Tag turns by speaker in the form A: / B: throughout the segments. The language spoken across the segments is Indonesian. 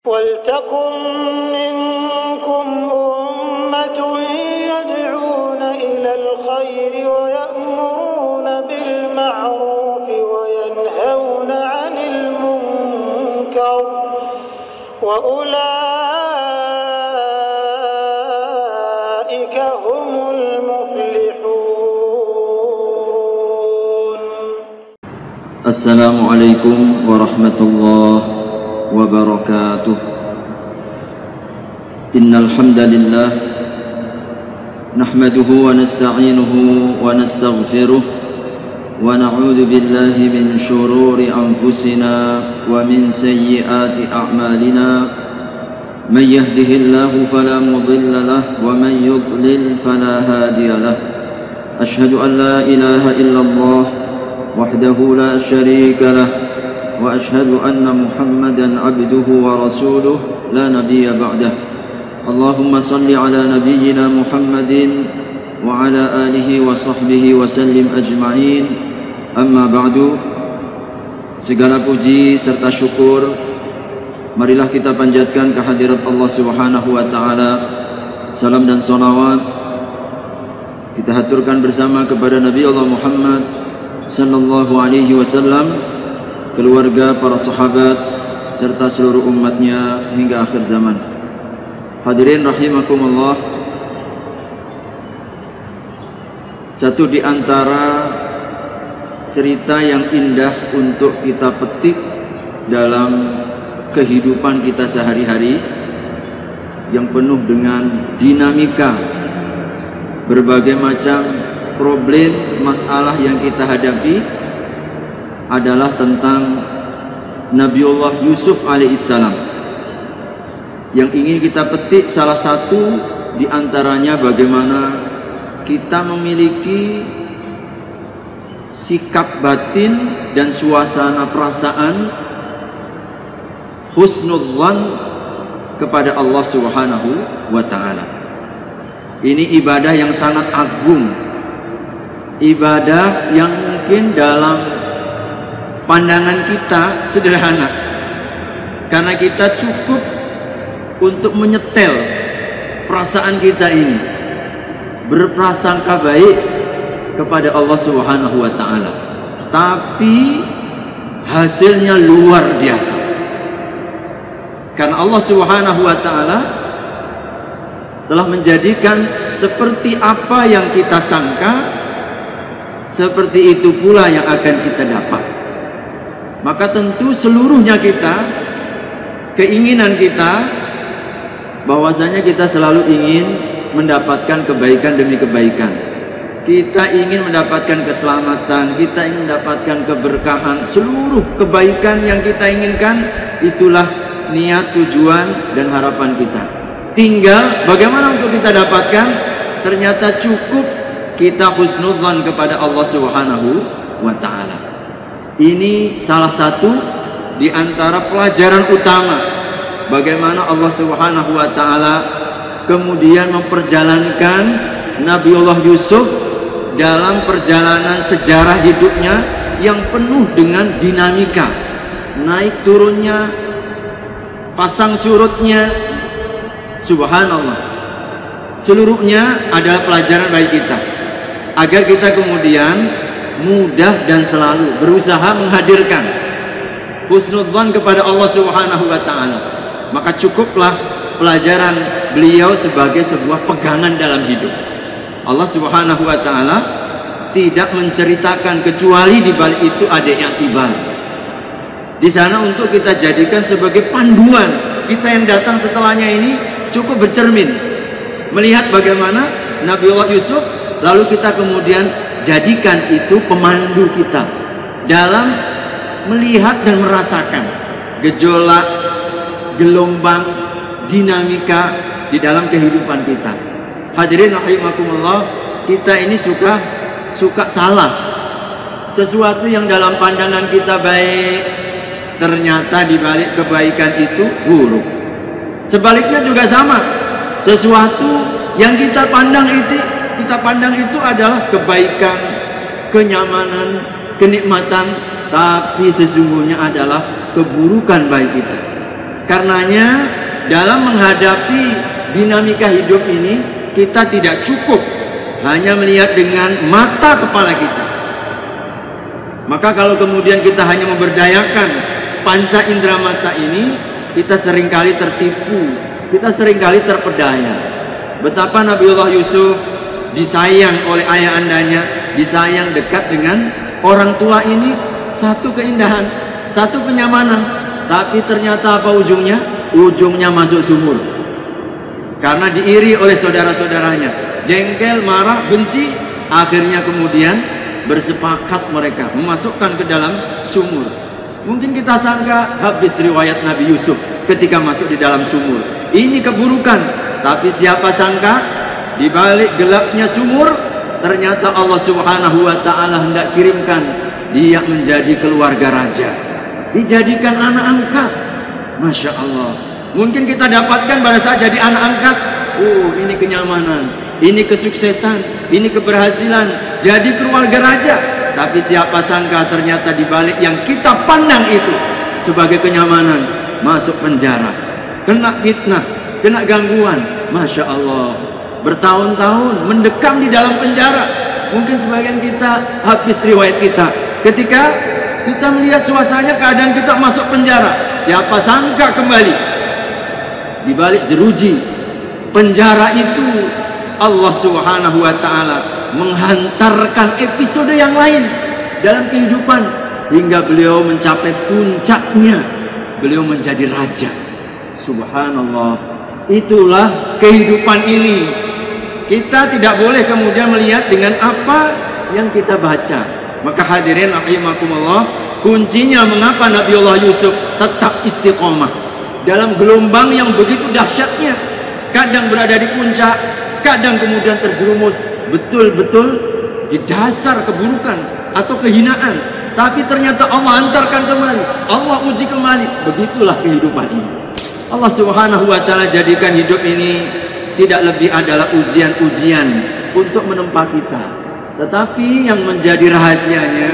A: وَلْتَكُنْ مِنْكُمْ أُمَّةٌ يَدْعُونَ إِلَى الْخَيْرِ وَيَأْمُرُونَ بِالْمَعْرُوفِ وَيَنْهَوْنَ عَنِ الْمُنْكَرِ وَأُولَئِكَ هُمُ الْمُفْلِحُونَ.
B: Assalamualaikum warahmatullahi wabarakatuh. Innal hamdalillah nahmaduhu wa nasta'inuhu wa nastaghfiruh wa na'udzu billahi min shururi anfusina wa min sayyiati a'malina. Man yahdihillahu fala mudilla lahu wa man yudlil fala hadiya lahu. Ashhadu an la ilaha illallah wahdahu la syarika lahu وأشهد أن محمدا عبده ورسوله لا نبي بعده. اللهم صل على نبينا محمد وعلى آله وصحبه وسلم أجمعين. أما بعد. Segala puji serta syukur marilah kita panjatkan kehadirat Allah Subhanahu wa taala. Salam dan salawat kita haturkan bersama kepada Nabi Allah Muhammad sallallahu alaihi wasallam, keluarga, para sahabat, serta seluruh umatnya hingga akhir zaman. Hadirin rahimakumullah, satu di antara cerita yang indah untuk kita petik dalam kehidupan kita sehari-hari yang penuh dengan dinamika, berbagai macam problem, masalah yang kita hadapi adalah tentang Nabiullah Yusuf alaihissalam. Yang ingin kita petik salah satu di antaranya bagaimana kita memiliki sikap batin dan suasana perasaan husnudzan kepada Allah Subhanahu wa taala. Ini ibadah yang sangat agung, ibadah yang mungkin dalam pandangan kita sederhana, karena kita cukup untuk menyetel perasaan kita ini, berprasangka baik kepada Allah Subhanahu wa taala, tapi hasilnya luar biasa. Karena Allah Subhanahu wa taala telah menjadikan seperti apa yang kita sangka, seperti itu pula yang akan kita dapat. Maka tentu seluruhnya kita, keinginan kita bahwasanya kita selalu ingin mendapatkan kebaikan demi kebaikan. Kita ingin mendapatkan keselamatan, kita ingin mendapatkan keberkahan. Seluruh kebaikan yang kita inginkan, itulah niat, tujuan, dan harapan kita. Tinggal bagaimana untuk kita dapatkan. Ternyata cukup kita husnudzan kepada Allah Subhanahu wa ta'ala. Ini salah satu di antara pelajaran utama bagaimana Allah Subhanahu wa taala kemudian memperjalankan Nabiullah Yusuf dalam perjalanan sejarah hidupnya yang penuh dengan dinamika, naik turunnya, pasang surutnya. Subhanallah, seluruhnya adalah pelajaran bagi kita agar kita kemudian mudah dan selalu berusaha menghadirkan husnudzan kepada Allah Subhanahu wa taala. Maka cukuplah pelajaran beliau sebagai sebuah pegangan dalam hidup. Allah Subhanahu wa taala tidak menceritakan kecuali di balik itu ada i'tibar. Di sana untuk kita jadikan sebagai panduan. Kita yang datang setelahnya ini cukup bercermin, melihat bagaimana Nabiullah Yusuf, lalu kita kemudian jadikan itu pemandu kita dalam melihat dan merasakan gejolak, gelombang, dinamika di dalam kehidupan kita. Hadirin rahimakumullah, kita ini suka salah. Sesuatu yang dalam pandangan kita baik, ternyata di balik kebaikan itu buruk. Sebaliknya juga sama. Sesuatu yang kita pandang itu adalah kebaikan, kenyamanan, kenikmatan, tapi sesungguhnya adalah keburukan bagi kita. Karenanya dalam menghadapi dinamika hidup ini, kita tidak cukup hanya melihat dengan mata kepala kita. Maka kalau kemudian kita hanya memberdayakan panca indera mata ini, kita seringkali tertipu, kita seringkali terpedaya. Betapa Nabiullah Yusuf disayang oleh ayah andanya, disayang dekat dengan orang tua ini, satu keindahan, satu kenyamanan. Tapi ternyata apa ujungnya? Ujungnya masuk sumur. Karena diiri oleh saudara-saudaranya, jengkel, marah, benci, akhirnya kemudian bersepakat mereka memasukkan ke dalam sumur. Mungkin kita sangka habis riwayat Nabi Yusuf ketika masuk di dalam sumur. Ini keburukan, tapi siapa sangka di balik gelapnya sumur ternyata Allah Subhanahu wa taala hendak kirimkan dia menjadi keluarga raja, dijadikan anak angkat. Masya Allah. Mungkin kita dapatkan pada saat jadi anak angkat, ini kenyamanan, ini kesuksesan, ini keberhasilan, jadi keluarga raja. Tapi siapa sangka ternyata di balik yang kita pandang itu sebagai kenyamanan, masuk penjara, kena fitnah, kena gangguan. Masya Allah, bertahun-tahun mendekam di dalam penjara. Mungkin sebagian kita habis riwayat kita ketika kita melihat suasananya, keadaan kita masuk penjara. Siapa sangka kembali di balik jeruji penjara itu Allah Subhanahu wa taala menghantarkan episode yang lain dalam kehidupan hingga beliau mencapai puncaknya, beliau menjadi raja. Subhanallah. Itulah kehidupan ini. Kita tidak boleh kemudian melihat dengan apa yang kita baca. Maka hadirin rahimakumullah, kuncinya mengapa Nabiullah Yusuf tetap istiqomah dalam gelombang yang begitu dahsyatnya, kadang berada di puncak, kadang kemudian terjerumus betul-betul di dasar keburukan atau kehinaan, tapi ternyata Allah antarkan kembali, Allah uji kembali. Begitulah kehidupan ini. Allah Subhanahu wa taala jadikan hidup ini tidak lebih adalah ujian-ujian untuk menempa kita, tetapi yang menjadi rahasianya,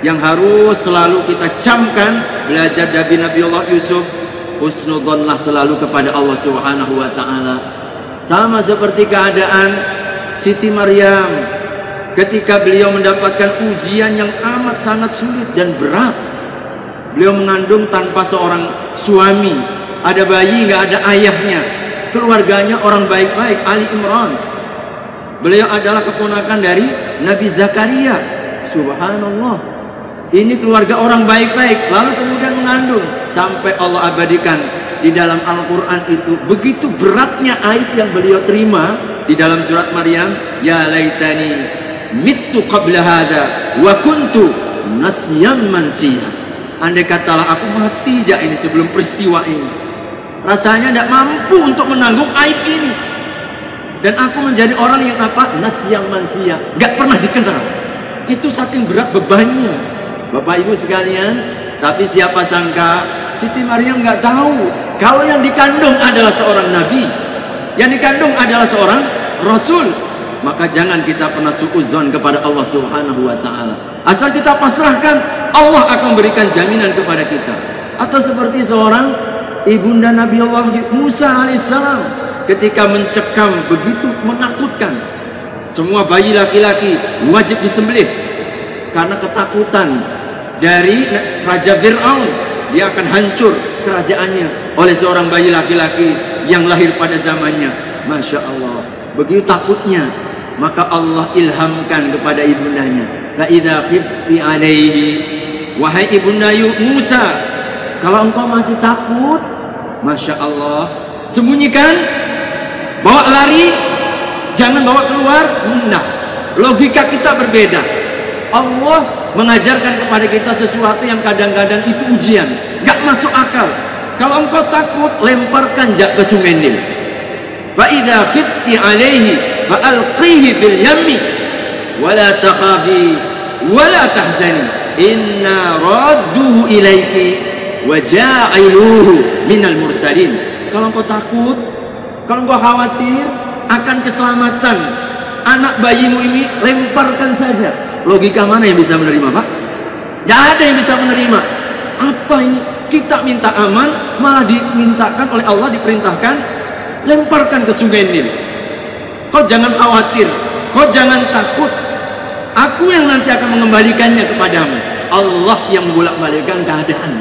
B: yang harus selalu kita camkan, belajar dari Nabiullah Yusuf, husnudzonlah selalu kepada Allah Subhanahu wa taala. Sama seperti keadaan Siti Maryam ketika beliau mendapatkan ujian yang amat sangat sulit dan berat. Beliau mengandung tanpa seorang suami, ada bayi nggak ada ayahnya, keluarganya orang baik-baik, Ali Imran. Beliau adalah keponakan dari Nabi Zakaria. Subhanallah. Ini keluarga orang baik-baik, lalu kemudian mengandung, sampai Allah abadikan di dalam Al-Quran itu begitu beratnya aib yang beliau terima di dalam surat Maryam. Ya laitani mittu qabla hadha wa kuntu nasyam mansiya. Andai katalah aku mati aja ini sebelum peristiwa ini, rasanya tidak mampu untuk menanggung aib ini, dan aku menjadi orang yang apa? Nasyam mansiya, gak pernah dikenal. Itu saking berat bebannya, Bapak Ibu sekalian. Tapi siapa sangka Siti Maryam nggak tahu kalau yang dikandung adalah seorang nabi, yang dikandung adalah seorang rasul. Maka jangan kita pernah suudzon kepada Allah Subhanahu wa taala. Asal kita pasrahkan, Allah akan berikan jaminan kepada kita. Atau seperti seorang ibunda Nabiullah Musa alaihissalam ketika mencekam begitu menakutkan, semua bayi laki-laki wajib disembelih karena ketakutan dari Raja Fir'aun, dia akan hancur kerajaannya oleh seorang bayi laki-laki yang lahir pada zamannya. Masya Allah, begitu takutnya, maka Allah ilhamkan kepada ibundanya, fa idza khifti alaihi, wahai ibunda Musa, kalau engkau masih takut, Masya Allah, sembunyikan, bawa lari, jangan bawa keluar. Nah, logika kita berbeda. Allah mengajarkan kepada kita sesuatu yang kadang-kadang itu ujian, gak masuk akal. Kalau engkau takut, lemparkan ke sungai Nil. Fa idza khifti alaihi fa alqihi bil yammi wa la takhafi wa la tahzani inna radduhu ilaiki wa ja'iluhu minal mursalin. Kalau engkau takut, kalau engkau khawatir akan keselamatan anak bayimu ini, lemparkan saja. Logika mana yang bisa menerima, Pak? Tidak ada yang bisa menerima. Apa ini? kita minta aman, malah dimintakan oleh Allah, diperintahkan lemparkan ke sungai Nil. Kau jangan khawatir, kau jangan takut, aku yang nanti akan mengembalikannya kepadamu. Allah yang membolak-balikkan keadaan.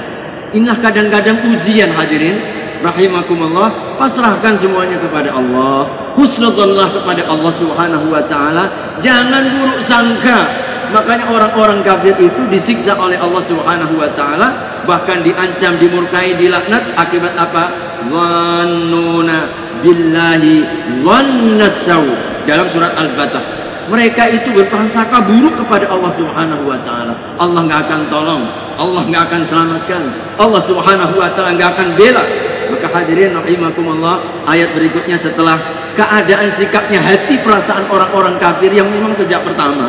B: Inilah kadang-kadang ujian, hadirin rahimakumullah. Pasrahkan semuanya kepada Allah, husnudzonlah kepada Allah Subhanahu wa ta'ala, jangan buruk sangka. Makanya orang-orang kafir itu disiksa oleh Allah Subhanahu wa ta'ala, bahkan diancam, dimurkai, dilaknat akibat apa? Dhannuna billahi dhannasaw, dalam surat Al-Fatah. Mereka itu berprasangka buruk kepada Allah Subhanahu wa ta'ala. Allah nggak akan tolong, Allah nggak akan selamatkan, Allah Subhanahu wa ta'ala nggak akan bela. Maka hadirin rahimakumullah, ayat berikutnya setelah keadaan sikapnya hati perasaan orang-orang kafir yang memang sejak pertama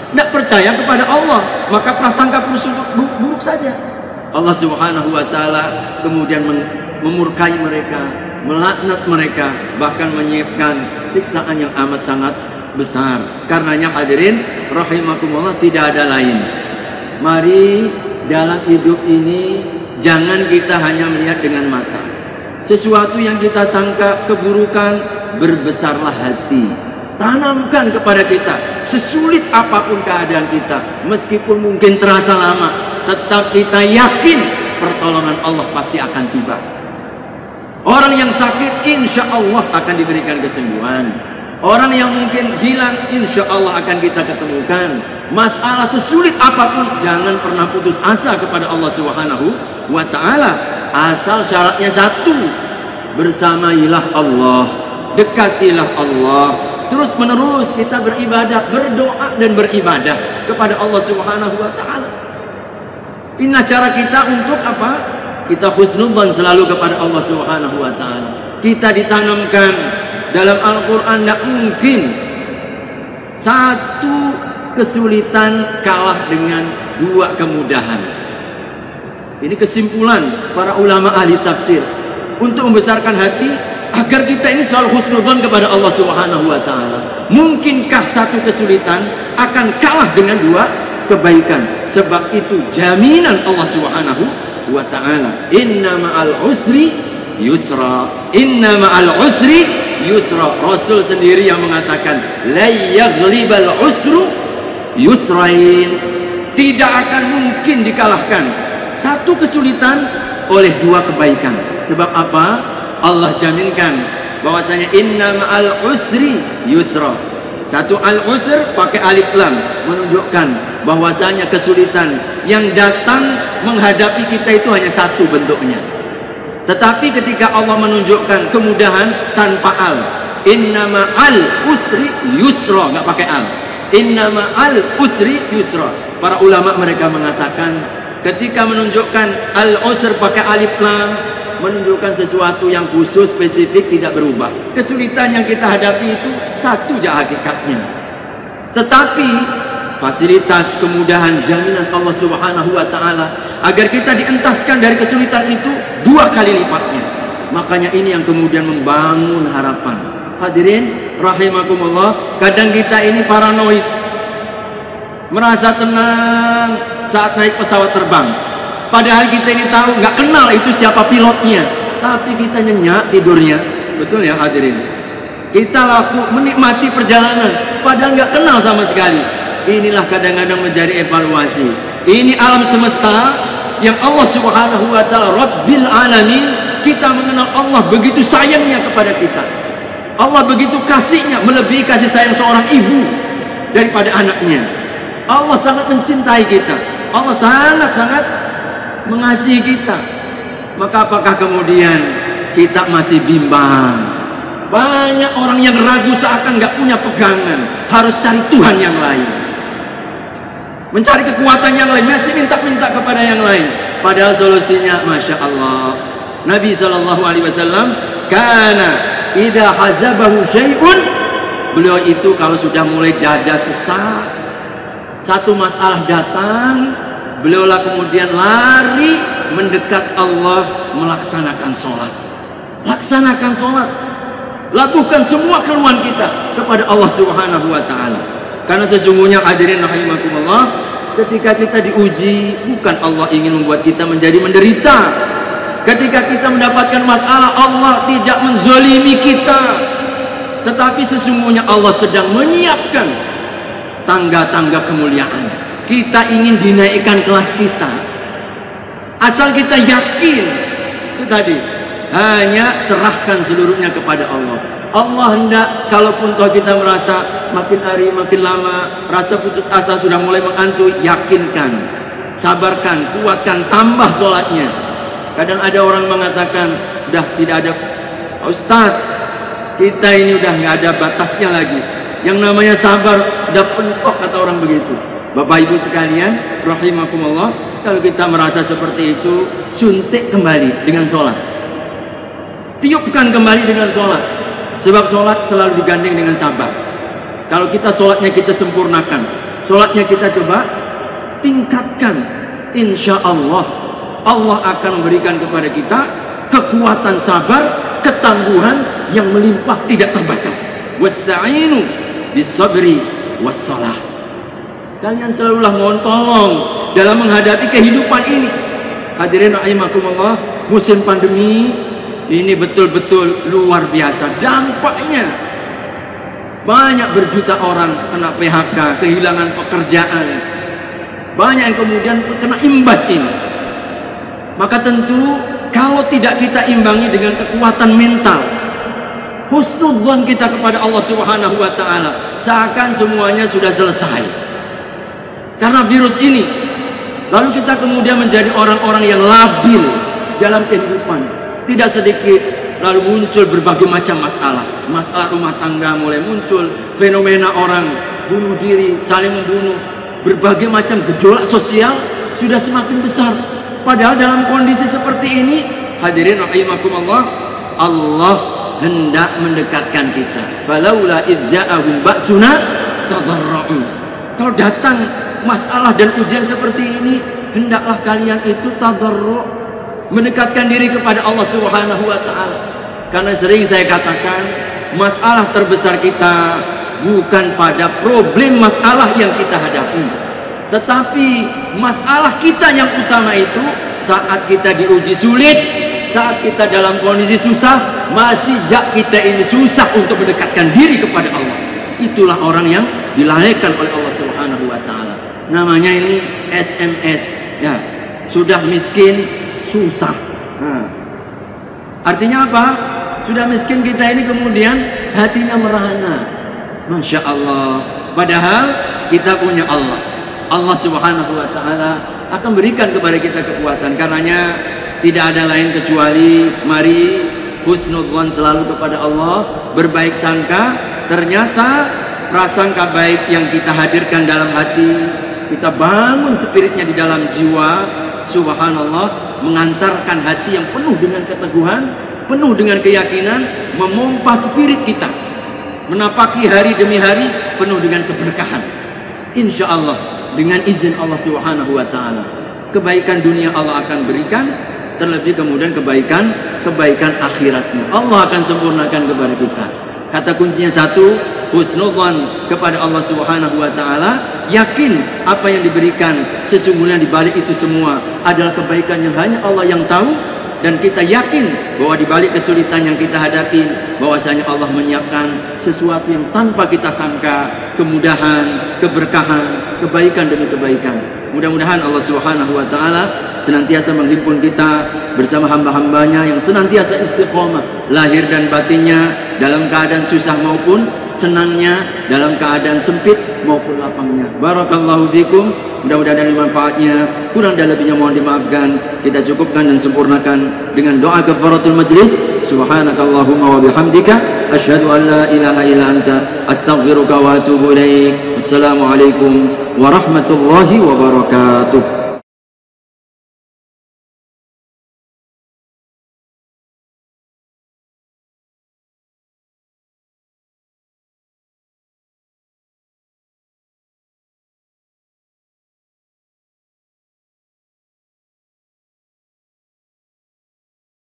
B: tidak percaya kepada Allah, maka prasangka buruk saja. Allah Subhanahu wa ta'ala kemudian memurkai mereka, melaknat mereka, bahkan menyiapkan siksaan yang amat sangat besar. Karenanya hadirin rahimakumullah, tidak ada lain. Mari dalam hidup ini jangan kita hanya melihat dengan mata. Sesuatu yang kita sangka keburukan, berbesarlah hati. Tanamkan kepada kita, sesulit apapun keadaan kita, meskipun mungkin terasa lama, tetap kita yakin pertolongan Allah pasti akan tiba. Orang yang sakit insya Allah akan diberikan kesembuhan. Orang yang mungkin hilang insya Allah akan kita ketemukan. Masalah sesulit apapun, jangan pernah putus asa kepada Allah Subhanahu wa ta'ala. Asal syaratnya satu, bersamailah Allah, dekatilah Allah, terus menerus kita beribadah, berdoa dan beribadah kepada Allah Subhanahu wa ta'ala. Inilah cara kita untuk apa? Kita husnudzon selalu kepada Allah Subhanahu wa ta'ala. Kita ditanamkan dalam Al-Quran, tidak mungkin satu kesulitan kalah dengan dua kemudahan. Ini kesimpulan para ulama ahli tafsir untuk membesarkan hati agar kita ini selalu husnudzon kepada Allah Subhanahu wa ta'ala. Mungkinkah satu kesulitan akan kalah dengan dua kebaikan? Sebab itu jaminan Allah Subhanahu wa ta'ala, inna ma'al usri yusra, inna ma'al usri yusra. Rasul sendiri yang mengatakan la yaghlibal usru yusrain, tidak akan mungkin dikalahkan satu kesulitan oleh dua kebaikan. Sebab apa? Allah jaminkan bahwasanya inna ma'al usri yusra. Satu al-usr pakai alif lam menunjukkan bahwasanya kesulitan yang datang menghadapi kita itu hanya satu bentuknya. Tetapi ketika Allah menunjukkan kemudahan tanpa al, inna ma'al usri yusra, nggak pakai al, inna ma'al usri yusra. Para ulama mereka mengatakan ketika menunjukkan al-usr pakai alif lam, menunjukkan sesuatu yang khusus, spesifik, tidak berubah. Kesulitan yang kita hadapi itu satu aja hakikatnya. Tetapi fasilitas, kemudahan, jaminan Allah Subhanahu wa ta'ala agar kita dientaskan dari kesulitan itu dua kali lipatnya. Makanya ini yang kemudian membangun harapan. Hadirin rahimakumullah, kadang kita ini paranoid, merasa tenang saat naik pesawat terbang, padahal kita ini tahu, nggak kenal itu siapa pilotnya, tapi kita nyenyak tidurnya. Betul ya hadirin? Kita laku menikmati perjalanan padahal nggak kenal sama sekali. Inilah kadang-kadang menjadi evaluasi. Ini alam semesta yang Allah Subhanahu wa ta'ala Rabbil Alamin, kita mengenal Allah begitu sayangnya kepada kita. Allah begitu kasihnya, melebihi kasih sayang seorang ibu daripada anaknya. Allah sangat mencintai kita, Allah sangat-sangat mengasihi kita. Maka apakah kemudian kita masih bimbang? Banyak orang yang ragu, seakan nggak punya pegangan, harus cari Tuhan yang lain, mencari kekuatan yang lain, masih minta-minta kepada yang lain. Padahal solusinya, masya Allah, Nabi SAW karena idza hazabahu syai'un, beliau itu kalau sudah mulai dada sesak, satu masalah datang, beliaulah kemudian lari mendekat Allah, melaksanakan sholat. Laksanakan sholat, lakukan semua keluhan kita kepada Allah Subhanahu wa ta'ala. Karena sesungguhnya hadirin rahimakumullah, ketika kita diuji, bukan Allah ingin membuat kita menjadi menderita. Ketika kita mendapatkan masalah, Allah tidak menzalimi kita, tetapi sesungguhnya Allah sedang menyiapkan tangga-tangga kemuliaan. Kita ingin dinaikkan kelas kita, asal kita yakin. Itu tadi, hanya serahkan seluruhnya kepada Allah. Allah hendak, kalaupun toh kita merasa makin hari makin lama rasa putus asa sudah mulai menghantui, yakinkan, sabarkan, kuatkan, tambah sholatnya. Kadang ada orang mengatakan, udah tidak ada, Ustaz, kita ini udah nggak ada batasnya lagi. Yang namanya sabar udah pentok, kata orang begitu. Bapak Ibu sekalian, rahimakumullah, kalau kita merasa seperti itu, suntik kembali dengan sholat, tiupkan kembali dengan sholat. Sebab sholat selalu digandeng dengan sabar. Kalau kita sholatnya kita sempurnakan, sholatnya kita coba tingkatkan, insya Allah Allah akan memberikan kepada kita kekuatan sabar, ketangguhan yang melimpah tidak terbatas. Wasta'inu bis-sabri was-shalah. Kalian selalulah mohon tolong dalam menghadapi kehidupan ini. Hadirin rahimakumullah, musim pandemi ini betul-betul luar biasa dampaknya. Banyak berjuta orang kena PHK, kehilangan pekerjaan. Banyak yang kemudian kena imbas ini. Maka tentu kalau tidak kita imbangi dengan kekuatan mental, husnudzon kita kepada Allah Subhanahu wa taala, seakan semuanya sudah selesai karena virus ini. Lalu kita kemudian menjadi orang-orang yang labil dalam kehidupan. Tidak sedikit lalu muncul berbagai macam masalah. Masalah rumah tangga mulai muncul, fenomena orang bunuh diri, saling membunuh, berbagai macam gejolak sosial sudah semakin besar. Padahal dalam kondisi seperti ini, hadirin rahimakumullah, Allah hendak mendekatkan kita. Falaula idza'ahum ba'suna tadarra'u. Kalau datang masalah dan ujian seperti ini, hendaklah kalian itu tadarru', mendekatkan diri kepada Allah Subhanahu wa taala. Karena sering saya katakan, masalah terbesar kita bukan pada problem masalah yang kita hadapi, tetapi masalah kita yang utama itu saat kita diuji sulit, saat kita dalam kondisi susah, masih kita ini susah untuk mendekatkan diri kepada Allah. Itulah orang yang dilalaikan oleh Allah Subhanahu wa taala. Namanya ini SMS, ya. Sudah miskin susah. Artinya apa? Sudah miskin kita ini kemudian hatinya merana. Masya Allah. Padahal kita punya Allah. Allah Subhanahu wa taala akan berikan kepada kita kekuatan. Karenanya tidak ada lain kecuali mari husnudzon selalu kepada Allah, berbaik sangka. Ternyata prasangka baik yang kita hadirkan dalam hati, kita bangun spiritnya di dalam jiwa, subhanallah, mengantarkan hati yang penuh dengan keteguhan, penuh dengan keyakinan, memompa spirit kita, menapaki hari demi hari penuh dengan keberkahan. Insya Allah, dengan izin Allah Subhanahu wa taala, kebaikan dunia Allah akan berikan, terlebih kemudian kebaikan akhiratnya Allah akan sempurnakan kepada kita. Kata kuncinya satu, husnudzon kepada Allah Subhanahu wa taala, yakin apa yang diberikan sesungguhnya di balik itu semua adalah kebaikan yang hanya Allah yang tahu, dan kita yakin bahwa di balik kesulitan yang kita hadapi bahwasanya Allah menyiapkan sesuatu yang tanpa kita sangka, kemudahan, keberkahan, kebaikan demi kebaikan. Mudah-mudahan Allah Subhanahu wa taala senantiasa menghimpun kita bersama hamba-hambanya yang senantiasa istiqomah lahir dan batinnya, dalam keadaan susah maupun senangnya, dalam keadaan sempit maupun lapangnya. Barakallahu fikum. Mudah-mudahan ada manfaatnya. Kurang dan lebihnya mohon dimaafkan. Kita cukupkan dan sempurnakan dengan doa kafaratul majlis. Subhanakallahumma wa bihamdika asyhadu an la ilaha illa anta astaghfiruka wa atubu ilaik. Wassalamualaikum warahmatullahi wabarakatuh.